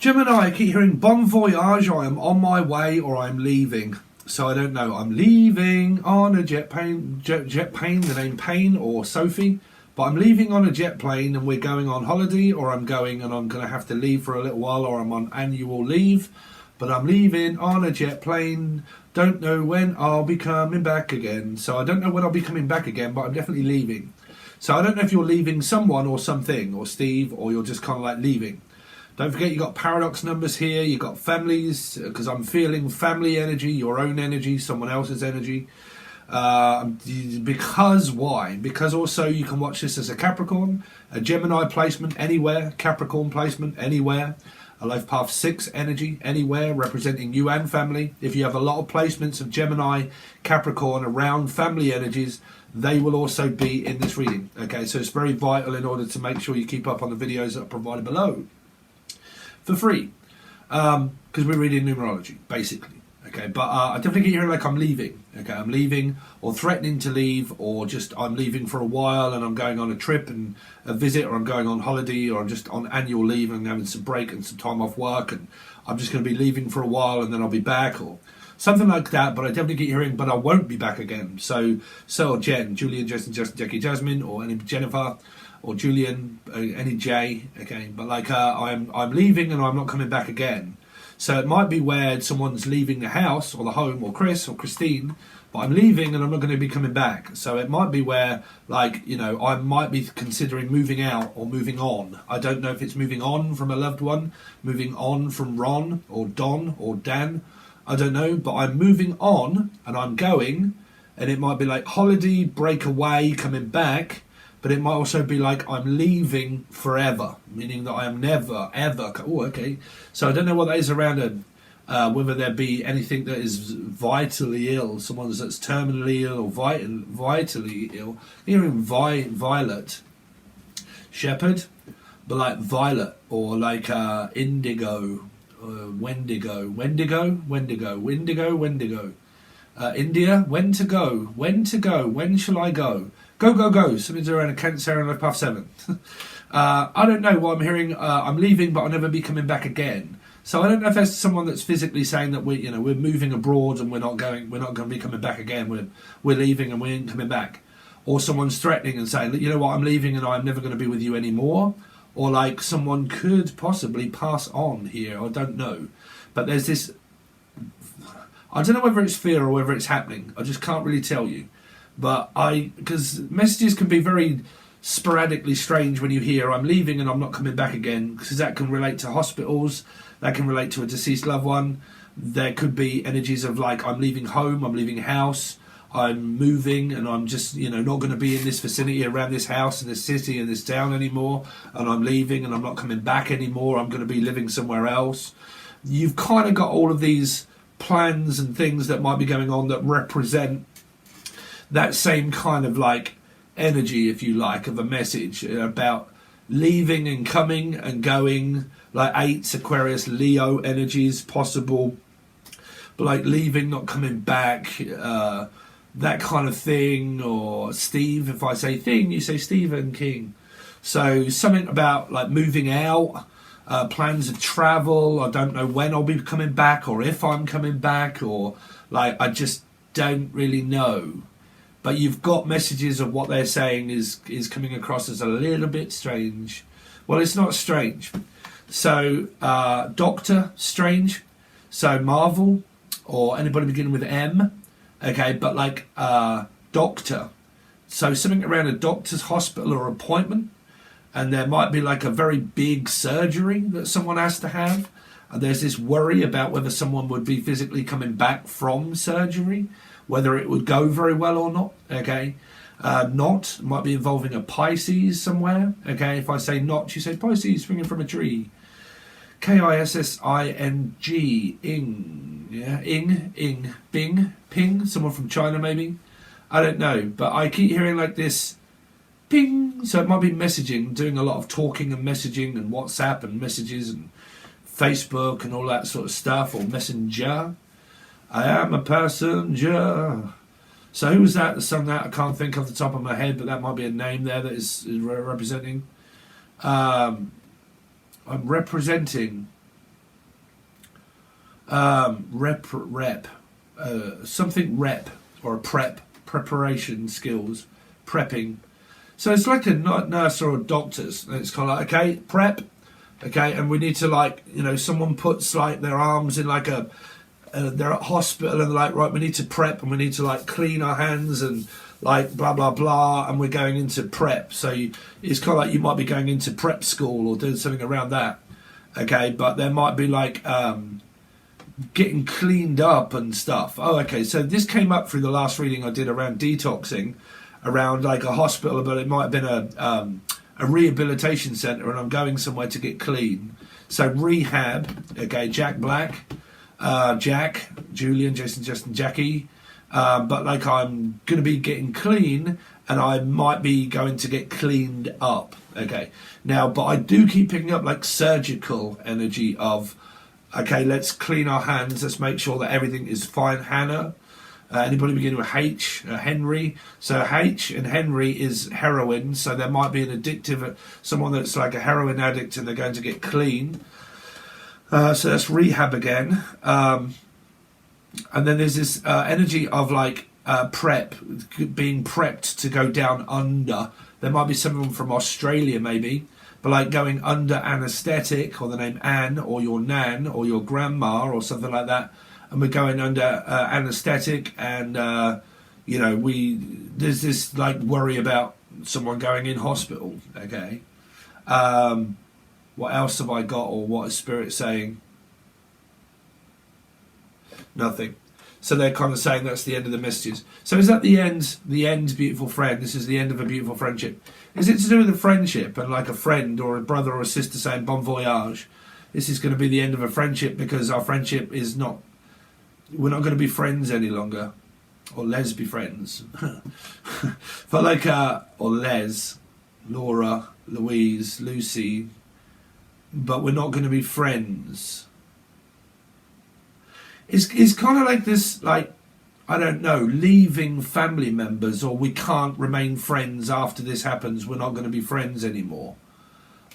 Gemini, I keep hearing bon voyage, I am on my way or I'm leaving. So I don't know, I'm leaving on a jet plane, the name Payne or Sophie, but I'm leaving on a jet plane and we're going on holiday, or I'm going and I'm going to have to leave for a little while, or I'm on annual leave, but I'm leaving on a jet plane, don't know when I'll be coming back again. So I don't know when I'll be coming back again, but I'm definitely leaving. So I don't know if you're leaving someone or something, or Steve, or you're just kind of like leaving. Don't forget you got paradox numbers here, you got families, because I'm feeling family energy, your own energy, someone else's energy. Because why? Because also you can watch this as a Capricorn, a Gemini placement anywhere, Capricorn placement anywhere, a life path 6 energy anywhere, representing you and family. If you have a lot of placements of Gemini, Capricorn around family energies, they will also be in this reading. Okay, so it's very vital in order to make sure you keep up on the videos that are provided below for free, because we're reading numerology basically. Okay, but I definitely get hearing like I'm leaving. Okay, I'm leaving, or threatening to leave, or just I'm leaving for a while and I'm going on a trip and a visit, or I'm going on holiday, or I'm just on annual leave and having some break and some time off work, and I'm just going to be leaving for a while and then I'll be back, or something like that. But I definitely get hearing, but I won't be back again. So Jen, Julian, Justin, Jackie, Jasmine, or any Jennifer, or Julian, any J. Okay, but like I'm leaving and I'm not coming back again. So it might be where someone's leaving the house or the home, or Chris or Christine, but I'm leaving and I'm not going to be coming back. So it might be where, like, you know, I might be considering moving out or moving on. I don't know if it's moving on from a loved one, moving on from Ron or Don or Dan. I don't know, but I'm moving on and I'm going, and it might be like holiday, break away, coming back. But it might also be like I'm leaving forever, meaning that I am never, ever... Oh, okay. So I don't know what that is around whether there be anything that is vitally ill, someone that's terminally ill or vitally ill. Hearing Violet, Shepherd, but like Violet, or like Indigo, Wendigo. India, when to go, when shall I go? Go. Something's around a Cancer and life path 7. I don't know why I'm hearing I'm leaving, but I'll never be coming back again. So I don't know if there's someone that's physically saying that we're moving abroad and we're not going to be coming back again. We're leaving and we ain't coming back. Or someone's threatening and saying, you know what, I'm leaving and I'm never going to be with you anymore. Or like someone could possibly pass on here. I don't know. But there's this, I don't know whether it's fear or whether it's happening. I just can't really tell you. But because messages can be very sporadically strange when you hear I'm leaving and I'm not coming back again, because that can relate to hospitals, that can relate to a deceased loved one. There could be energies of like I'm leaving home, I'm leaving house, I'm moving, and I'm just not going to be in this vicinity around this house and this city and this town anymore, and I'm leaving and I'm not coming back anymore, I'm going to be living somewhere else. You've kind of got all of these plans and things that might be going on that represent that same kind of like energy, if you like, of a message about leaving and coming and going, like 8s, Aquarius, Leo energies possible, but like leaving, not coming back, that kind of thing. Or Steve, if I say thing, you say Stephen King. So something about like moving out, plans of travel. I don't know when I'll be coming back, or if I'm coming back, or like I just don't really know. But you've got messages of what they're saying is coming across as a little bit strange. Well, it's not strange. So, Doctor Strange. So, Marvel, or anybody beginning with M. Okay, but like doctor. So, something around a doctor's hospital or appointment. And there might be like a very big surgery that someone has to have. And there's this worry about whether someone would be physically coming back from surgery, whether it would go very well or not. Okay, not might be involving a Pisces somewhere. Okay, if I say not, you say Pisces swinging from a tree. Kissing, ing, yeah, ing, bing, ping. Someone from China maybe. I don't know, but I keep hearing like this ping. So it might be messaging, doing a lot of talking and messaging and WhatsApp and messages and Facebook and all that sort of stuff, or Messenger. I am a passenger. So who was that sung that? I can't think off the top of my head, but that might be a name there that is representing. I'm representing Something rep, or a preparation skills, prepping. So it's like a nurse or a doctor's. And it's kind of like, okay, prep, okay, and we need to, like, you know, someone puts like their arms in like they're at hospital and they're like, right, we need to prep and we need to like clean our hands and like blah blah blah, and we're going into prep. So it's kind of like you might be going into prep school or doing something around that, okay, but there might be like getting cleaned up and stuff. Oh, okay, so this came up through the last reading I did around detoxing, around like a hospital, but it might have been a rehabilitation centre, and I'm going somewhere to get clean. So rehab, okay, Jack Black, Jack, Julian, Jason, Justin, Jackie, but like I'm going to be getting clean, and I might be going to get cleaned up, okay. Now, but I do keep picking up like surgical energy of, okay, let's clean our hands, let's make sure that everything is fine. Hannah, anybody beginning with H? Henry. So H and Henry is heroin, so there might be an addictive, someone that's like a heroin addict and they're going to get clean. So that's rehab again. And then there's this energy of like prep, being prepped to go down under. There might be someone from Australia maybe, but like going under anaesthetic, or the name Anne, or your nan, or your grandma, or something like that. And we're going under anaesthetic, and you know, there's this like worry about someone going in hospital. Okay, what else have I got, or what is Spirit saying? Nothing. So they're kind of saying that's the end of the messages. So is that the end? The end, beautiful friend. This is the end of a beautiful friendship. Is it to do with a friendship and like a friend or a brother or a sister saying bon voyage? This is going to be the end of a friendship because our friendship is not. We're not going to be friends any longer, or lesbi friends. But like or Les, Laura, Louise, Lucy. But we're not going to be friends. It's kind of like this, like, I don't know, leaving family members, or we can't remain friends after this happens, we're not going to be friends anymore.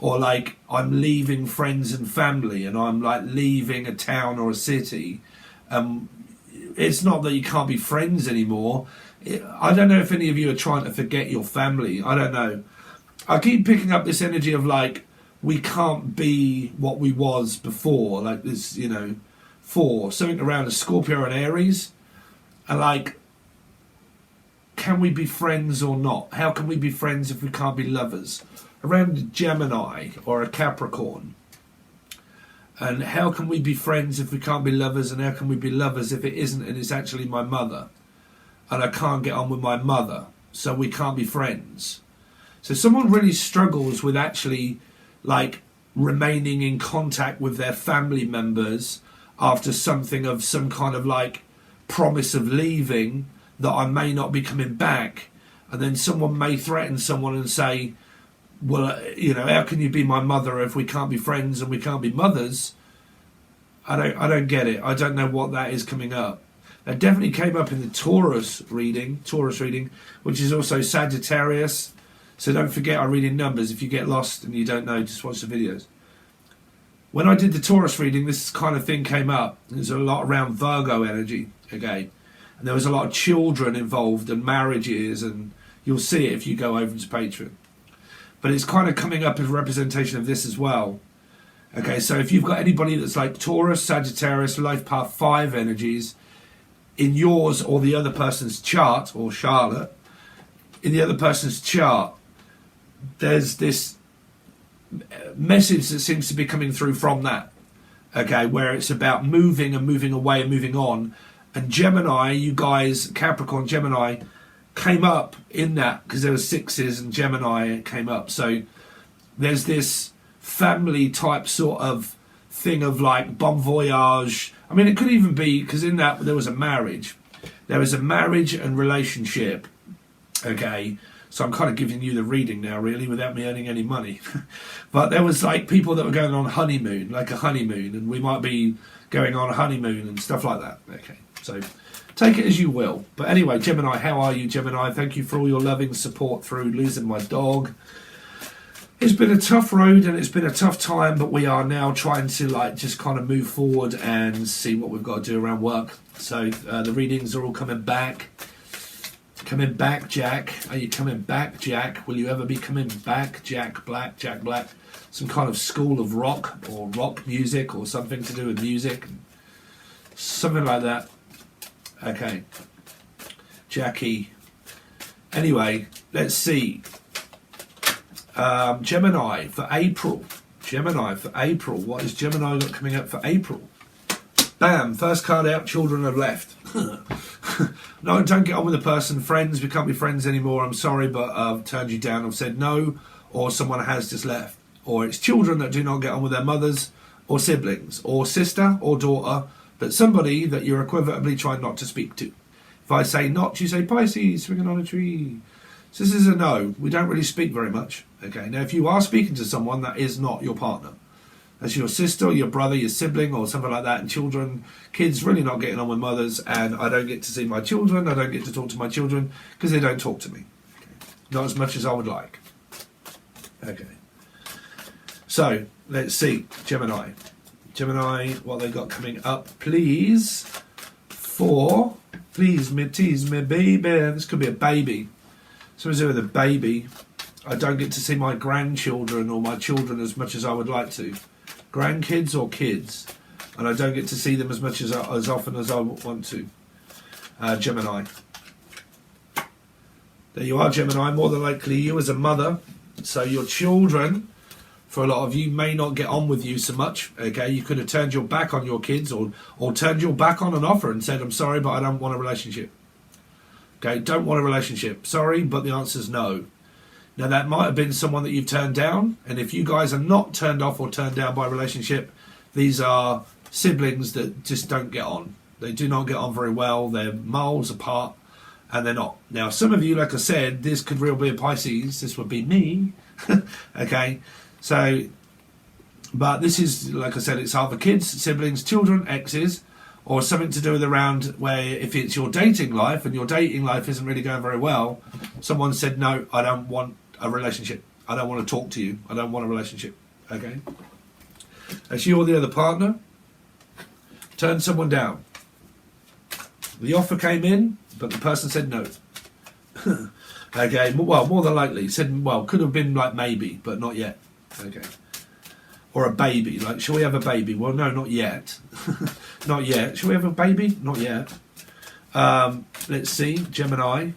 Or like, I'm leaving friends and family, and I'm like leaving a town or a city. It's not that you can't be friends anymore. I don't know if any of you are trying to forget your family. I don't know. I keep picking up this energy of like, we can't be what we was before. Like this, you know, for something around a Scorpio and Aries, and like, can we be friends or not? How can we be friends if we can't be lovers? Around a Gemini or a Capricorn, and how can we be friends if we can't be lovers? And how can we be lovers if it isn't, and it's actually my mother, and I can't get on with my mother, so we can't be friends? So someone really struggles with actually like remaining in contact with their family members after something of some kind of like promise of leaving, that I may not be coming back, and then someone may threaten someone and say, well, you know, how can you be my mother if we can't be friends and we can't be mothers? I don't get it. I don't know what that is coming up. That definitely came up in the Taurus reading, which is also Sagittarius. So don't forget, I read in numbers. If you get lost and you don't know, just watch the videos. When I did the Taurus reading, this kind of thing came up. There's a lot around Virgo energy, okay? And there was a lot of children involved and marriages, and you'll see it if you go over to Patron. But it's kind of coming up as a representation of this as well. Okay, so if you've got anybody that's like Taurus, Sagittarius, Life Path 5 energies, in yours or the other person's chart, or Charlotte, in the other person's chart, there's this message that seems to be coming through from that, okay, where it's about moving and moving away and moving on. And Gemini, you guys, Capricorn, Gemini, came up in that because there were sixes, and Gemini came up. So there's this family type sort of thing of like bon voyage. I mean, it could even be because in that there was a marriage. There was a marriage and relationship, okay. So I'm kind of giving you the reading now, really, without me earning any money. But there was like people that were going on honeymoon, like a honeymoon, and we might be going on a honeymoon and stuff like that. Okay, so take it as you will. But anyway, Gemini, how are you, Gemini? Thank you for all your loving support through losing my dog. It's been a tough road and it's been a tough time, but we are now trying to like just kind of move forward and see what we've got to do around work. So the readings are all coming back. Coming back, Jack. Are you coming back, Jack? Will you ever be coming back, Jack Black? Jack Black. Some kind of school of rock or rock music or something to do with music. Something like that. Okay. Jackie. Anyway, let's see. Gemini for April. Gemini for April. What is Gemini got coming up for April? Bam. First card out. Children have left. No, don't get on with the person. Friends, we can't be friends anymore. I'm sorry, but I've turned you down. I've said no, or someone has just left. Or it's children that do not get on with their mothers, or siblings, or sister, or daughter, but somebody that you're equivalently trying not to speak to. If I say not, you say Pisces, swinging on a tree. So this is a no. We don't really speak very much. Okay. Now, if you are speaking to someone, that is not your partner. That's your sister, your brother, your sibling, or something like that. And children, kids really not getting on with mothers. And I don't get to see my children. I don't get to talk to my children because they don't talk to me. Okay. Not as much as I would like. Okay. So, let's see. Gemini. Gemini, what they got coming up, please. Please, me tease me, baby. This could be a baby. Something's with a baby. I don't get to see my grandchildren or my children as much as I would like to. Grandkids or kids. And I don't get to see them as much as often as I want to. Gemini. There you are, Gemini. More than likely you as a mother. So your children, for a lot of you, may not get on with you so much. Okay, you could have turned your back on your kids or turned your back on an offer and said, I'm sorry, but I don't want a relationship. Okay, don't want a relationship. Sorry, but the answer is no. Now, that might have been someone that you've turned down. And if you guys are not turned off or turned down by a relationship, these are siblings that just don't get on. They do not get on very well. They're miles apart and they're not. Now, some of you, like I said, this could really be a Pisces. This would be me. Okay. So, but this is, like I said, it's either kids, siblings, children, exes, or something to do with around where if it's your dating life and your dating life isn't really going very well, someone said, no, I don't want a relationship. I don't want to talk to you. I don't want a relationship. Okay? That's you or the other partner. Turn someone down. The offer came in, but the person said no. Okay, well, more than likely. Said, well, could have been like maybe, but not yet. Okay. Or a baby. Like, shall we have a baby? Well, no, not yet. Not yet. Shall we have a baby? Not yet. Let's see. Gemini.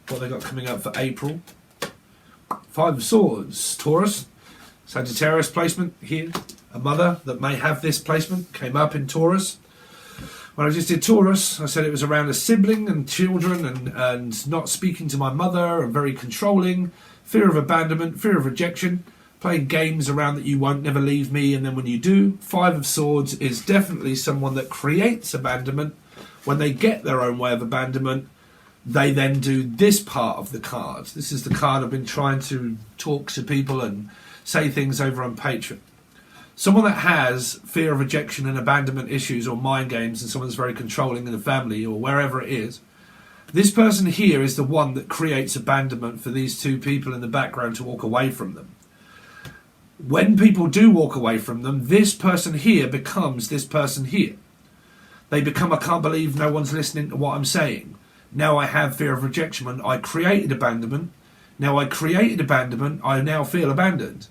What they got coming up for April. Five of Swords. Taurus. Sagittarius placement here. A mother that may have this placement came up in Taurus. When I just did Taurus, I said it was around a sibling and children and not speaking to my mother and very controlling. Fear of abandonment. Fear of rejection. Playing games around that you won't never leave me, and then when you do, Five of Swords is definitely someone that creates abandonment. When they get their own way of abandonment, they then do this part of the card. This is the card I've been trying to talk to people and say things over on Patron. Someone that has fear of rejection and abandonment issues or mind games, and someone that's very controlling in the family or wherever it is, this person here is the one that creates abandonment for these two people in the background to walk away from them. When people do walk away from them, this person here becomes this person here. They become, I can't believe no one's listening to what I'm saying. Now I have fear of rejection. When I created abandonment, I now feel abandoned.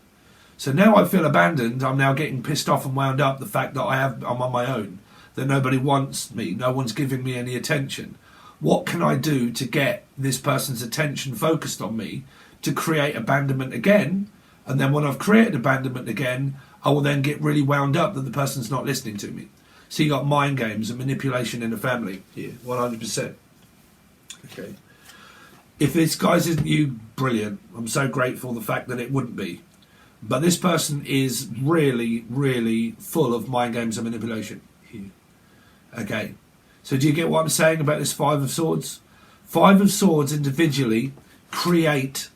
So now I feel abandoned, I'm now getting pissed off and wound up the fact that I'm on my own, that nobody wants me, no one's giving me any attention. What can I do to get this person's attention focused on me to create abandonment again? And then when I've created abandonment again, I will then get really wound up that the person's not listening to me. So you got mind games and manipulation in the family here, 100%. Okay. If this guy's isn't you, brilliant. I'm so grateful the fact that it wouldn't be. But this person is really, really full of mind games and manipulation here. Okay. So do you get what I'm saying about this Five of Swords? Five of Swords individually create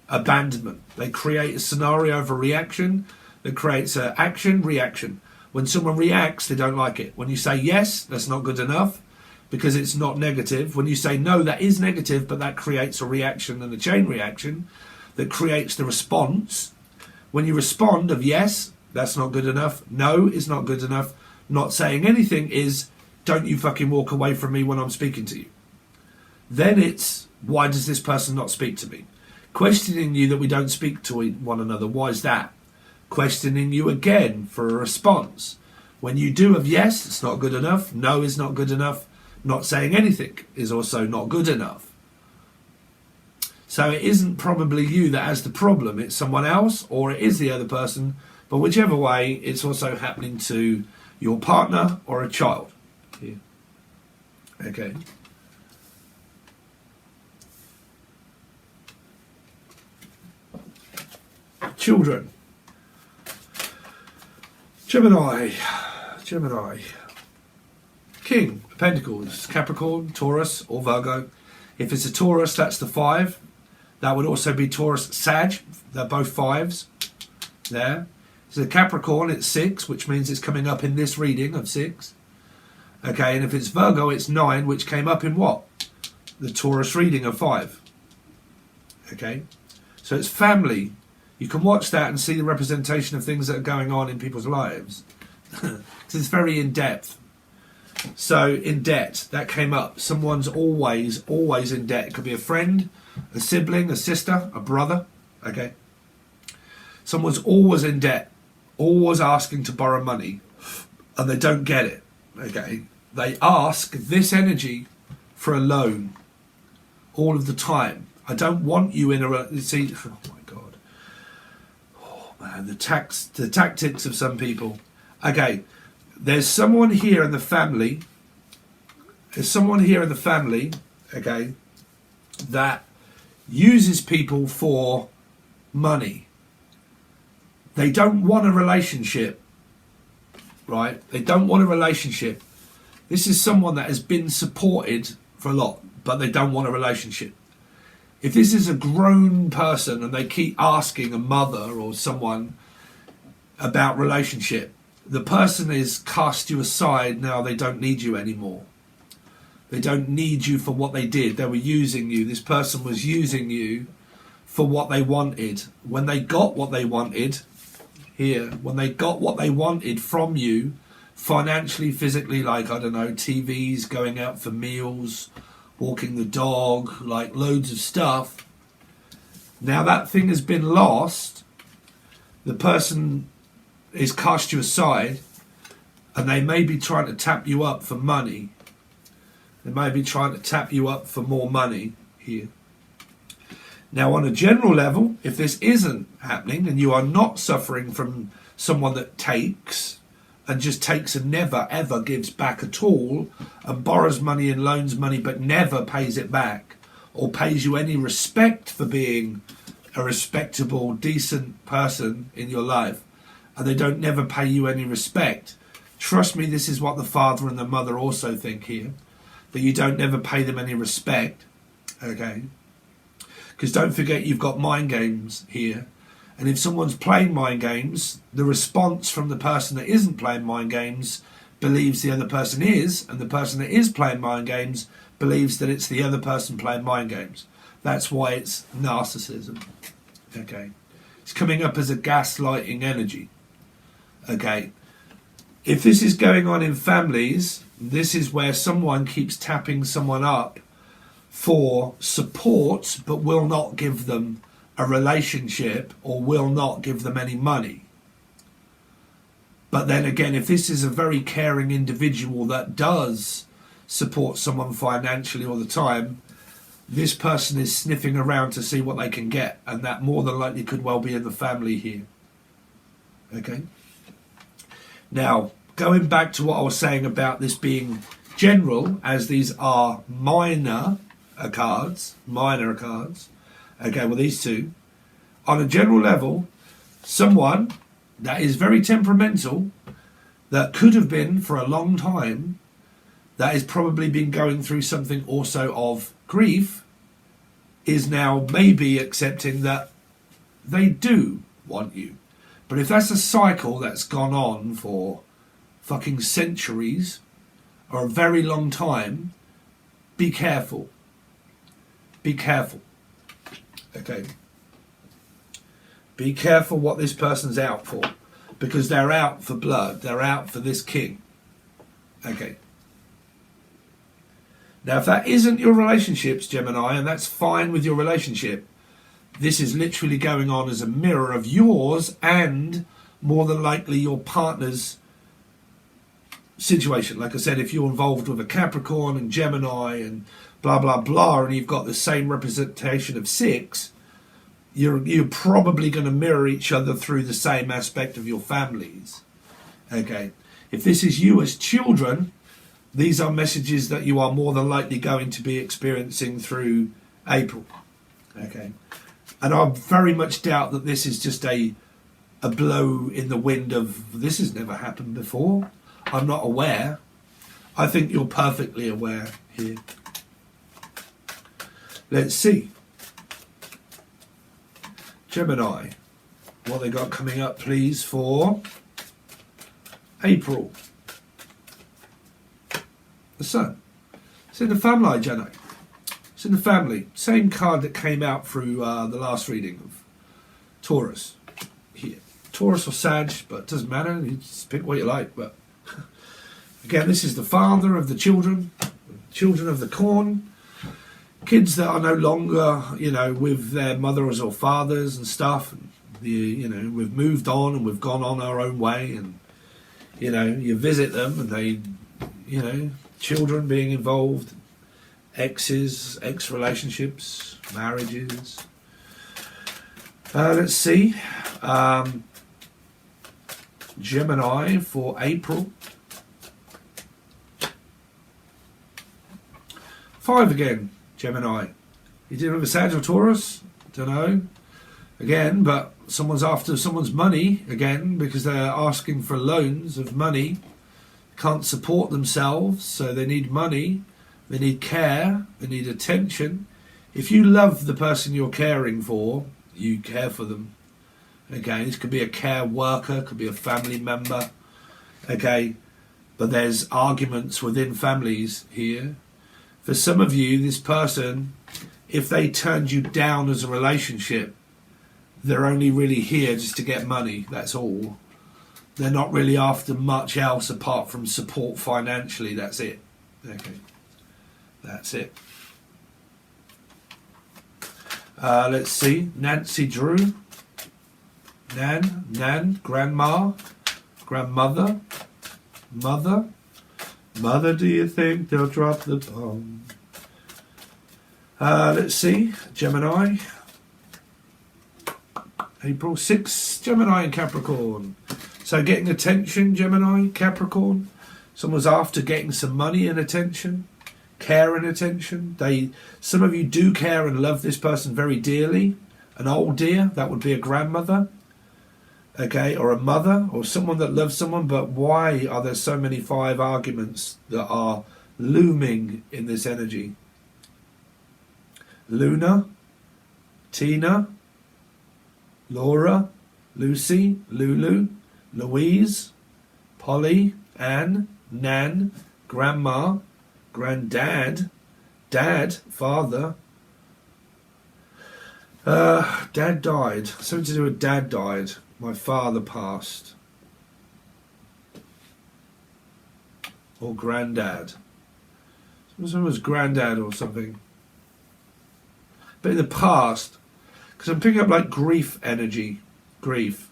abandonment. They create a scenario of a reaction that creates an action, reaction. When someone reacts, they don't like it. When you say yes, that's not good enough because it's not negative. When you say no, that is negative, but that creates a reaction and a chain reaction that creates the response. When you respond of yes, that's not good enough. No is not good enough. Not saying anything is, don't you fucking walk away from me when I'm speaking to you. Then it's, why does this person not speak to me? Questioning you that we don't speak to one another. Why is that? Questioning you again for a response. When you do of yes, it's not good enough. No is not good enough. Not saying anything is also not good enough. So it isn't probably you that has the problem. It's someone else, or it is the other person. But whichever way, it's also happening to your partner or a child. Here. Okay. Children. Gemini. King of Pentacles, Capricorn, Taurus or Virgo. If it's a Taurus, that's the 5. That would also be Taurus, Sag. They're both 5s. There. So Capricorn, it's 6, which means it's coming up in this reading of 6. Okay, and if it's Virgo, it's 9, which came up in what? The Taurus reading of 5. Okay, so it's family. You can watch that and see the representation of things that are going on in people's lives. Because it's very in-depth. So, in debt, that came up. Someone's always in debt. It could be a friend, a sibling, a sister, a brother. Okay. Someone's always in debt. Always asking to borrow money. And they don't get it. Okay. They ask this energy for a loan. All of the time. I don't want you in a... See, oh my God. Oh man, the tactics of some people. Okay. There's someone here in the family. Okay, that uses people for money. They don't want a relationship, right? They don't want a relationship. This is someone that has been supported for a lot, but they don't want a relationship. If this is a grown person and they keep asking a mother or someone about relationship, the person is cast you aside now. They don't need you anymore. They don't need you for what they did. They were using you. This person was using you for what they wanted. When they got what they wanted, when they got what they wanted from you, financially, physically, like, I don't know, TVs, going out for meals, walking the dog, like loads of stuff. Now that thing has been lost. The person is cast you aside, and they may be trying to tap you up for money. They may be trying to tap you up for more money here. Now, on a general level, if this isn't happening and you are not suffering from someone that takes and just takes and never ever gives back at all, and borrows money and loans money but never pays it back, or pays you any respect for being a respectable, decent person in your life, and they don't never pay you any respect, trust me, this is what the father and the mother also think here, that you don't never pay them any respect. Okay, because don't forget, you've got mind games here, and if someone's playing mind games, the response from the person that isn't playing mind games believes the other person is, and the person that is playing mind games believes that it's the other person playing mind games. That's why it's narcissism. Okay, it's coming up as a gaslighting energy. Okay, if this is going on in families, this is where someone keeps tapping someone up for support but will not give them a relationship or will not give them any money. But then again, if this is a very caring individual that does support someone financially all the time, this person is sniffing around to see what they can get, and that more than likely could well be in the family here. Okay. Now, going back to what I was saying about this being general, as these are minor cards. Okay, well, these two. On a general level, someone that is very temperamental, that could have been for a long time, that has probably been going through something also of grief, is now maybe accepting that they do want you. But if that's a cycle that's gone on for fucking centuries or a very long time, be careful. Be careful. Okay. Be careful what this person's out for, because they're out for blood. They're out for this king. Okay. Now, if that isn't your relationships, Gemini, and that's fine with your relationship, this is literally going on as a mirror of yours and more than likely your partner's situation. Like I said, if you're involved with a Capricorn and Gemini and blah, blah, blah, and you've got the same representation of 6, you're probably going to mirror each other through the same aspect of your families. Okay. If this is you as children, these are messages that you are more than likely going to be experiencing through April. Okay. And I very much doubt that this is just a blow in the wind of this has never happened before. I'm not aware. I think you're perfectly aware here. Let's see. Gemini, what they got coming up, please, for April. The Sun. It's in the family, Jenny. It's in the family. Same card that came out through the last reading of Taurus. Here. Taurus or Sag, but it doesn't matter. You just pick what you like. But again, this is the father of the children of the corn. Kids that are no longer, with their mothers or fathers and stuff. We've moved on and we've gone on our own way. And, you visit them and they, children being involved, exes, ex-relationships, marriages. Let's see. Gemini for April. 5 again, Gemini. You dealing with a Sag or Taurus? Don't know. Again, but someone's after someone's money again because they're asking for loans of money. Can't support themselves, so they need money. They need care. They need attention. If you love the person you're caring for, you care for them. Okay, this could be a care worker, could be a family member. Okay, but there's arguments within families here. For some of you, this person, if they turned you down as a relationship, they're only really here just to get money, that's all. They're not really after much else apart from support financially, that's it. Okay, that's it. Let's see, Nancy Drew. Nan, grandma, grandmother, mother. Mother, do you think they'll drop the bomb? Let's see, Gemini. April 6, Gemini and Capricorn. So getting attention, Gemini, Capricorn. Someone's after getting some money and attention, care and attention. Some of you do care and love this person very dearly. An old dear, that would be a grandmother. Okay, or a mother, or someone that loves someone, but why are there so many 5 arguments that are looming in this energy? Luna, Tina, Laura, Lucy, Lulu, Louise, Polly, Anne, Nan, Grandma, Granddad, Dad, Father. Dad died. Something to do with Dad died. My father passed. Or Granddad. Someone was Granddad or something. But in the past, because I'm picking up like grief energy. Grief.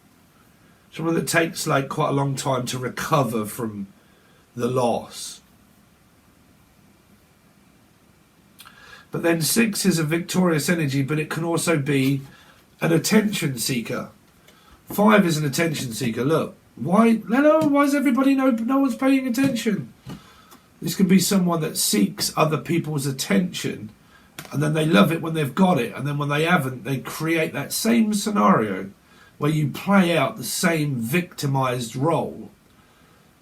Someone that takes like quite a long time to recover from the loss. But then 6 is a victorious energy, but it can also be an attention seeker. 5 is an attention seeker. Look, why is everybody no one's paying attention? This could be someone that seeks other people's attention, and then they love it when they've got it, and then when they haven't, they create that same scenario where you play out the same victimized role.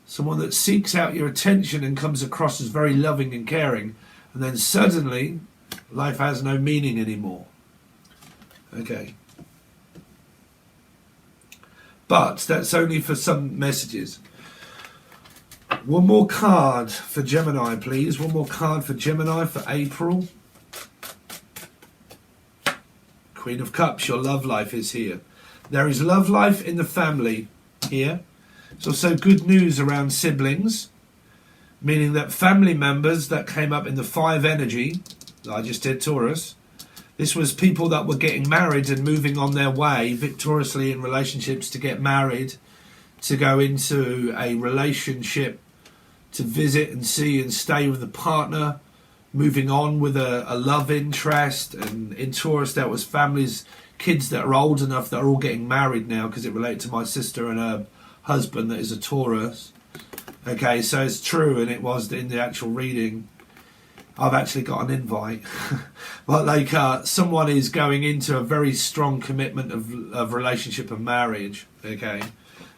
Someone that seeks out your attention and comes across as very loving and caring, and then suddenly life has no meaning anymore. Okay. But that's only for some messages. One more card for Gemini, please. One more card for Gemini for April. Queen of Cups, your love life is here. There is love life in the family here. There's also good news around siblings, meaning that family members that came up in the 5 energy that I just did, Taurus, this was people that were getting married and moving on their way victoriously in relationships to get married, to go into a relationship, to visit and see and stay with a partner, moving on with a love interest. And in Taurus that was families, kids that are old enough that are all getting married now, because it related to my sister and her husband that is a Taurus. Okay, so it's true, and it was in the actual reading. I've actually got an invite. But like someone is going into a very strong commitment of relationship and marriage. Okay,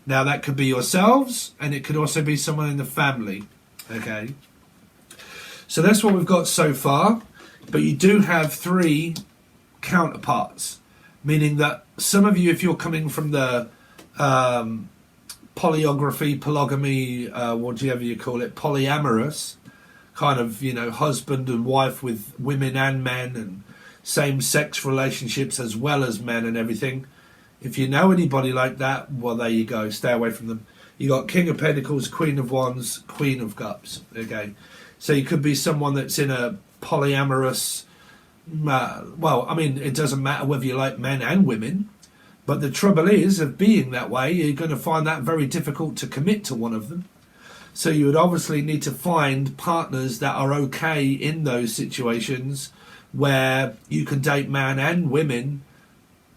now that could be yourselves, and it could also be someone in the family. Okay, so that's what we've got so far. But you do have 3 counterparts, meaning that some of you, if you're coming from the polygamy, whatever you call it, polyamorous kind of, you know, husband and wife with women and men and same-sex relationships as well as men and everything. If you know anybody like that, well, there you go. Stay away from them. You got King of Pentacles, Queen of Wands, Queen of Cups. Okay, so you could be someone that's in a polyamorous. Well, I mean, it doesn't matter whether you like men and women, but the trouble is, of being that way, you're going to find that very difficult to commit to one of them. So you would obviously need to find partners that are okay in those situations where you can date man and women,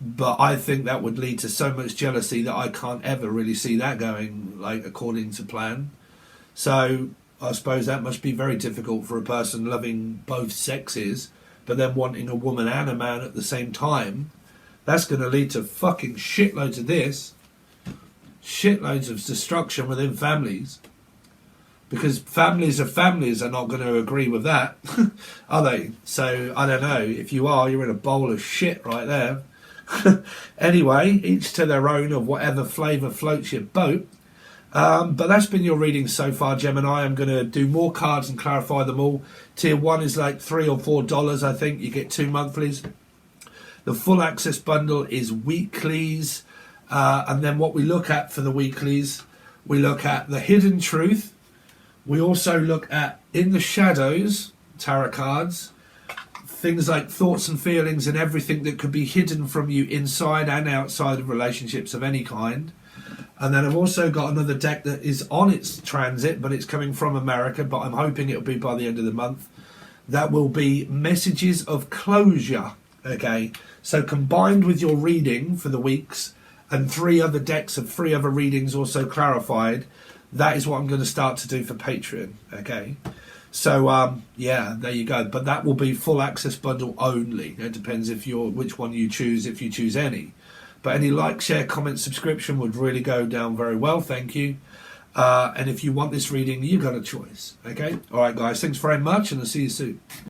but I think that would lead to so much jealousy that I can't ever really see that going like according to plan. So I suppose that must be very difficult for a person loving both sexes, but then wanting a woman and a man at the same time. That's going to lead to fucking shitloads of this, shitloads of destruction within families. Because families are not going to agree with that, are they? So, I don't know. If you are, you're in a bowl of shit right there. Anyway, each to their own of whatever flavour floats your boat. But that's been your reading so far, Gemini. I'm going to do more cards and clarify them all. Tier 1 is like $3 or $4, I think. You get 2 monthlies. The full access bundle is weeklies. And then what we look at for the weeklies, we look at the hidden truth. We also look at in the shadows, tarot cards, things like thoughts and feelings and everything that could be hidden from you inside and outside of relationships of any kind. And then I've also got another deck that is on its transit, but it's coming from America, but I'm hoping it'll be by the end of the month. That will be messages of closure. Okay, so combined with your reading for the weeks and 3 other decks of 3 other readings also clarified, that is what I'm going to start to do for Patreon. Okay, so yeah, there you go. But that will be full access bundle only. It depends if you're which one you choose, if you choose any. But any like, share, comment, subscription would really go down very well. Thank you. And if you want this reading, you got a choice. Okay, all right, guys. Thanks very much, and I'll see you soon.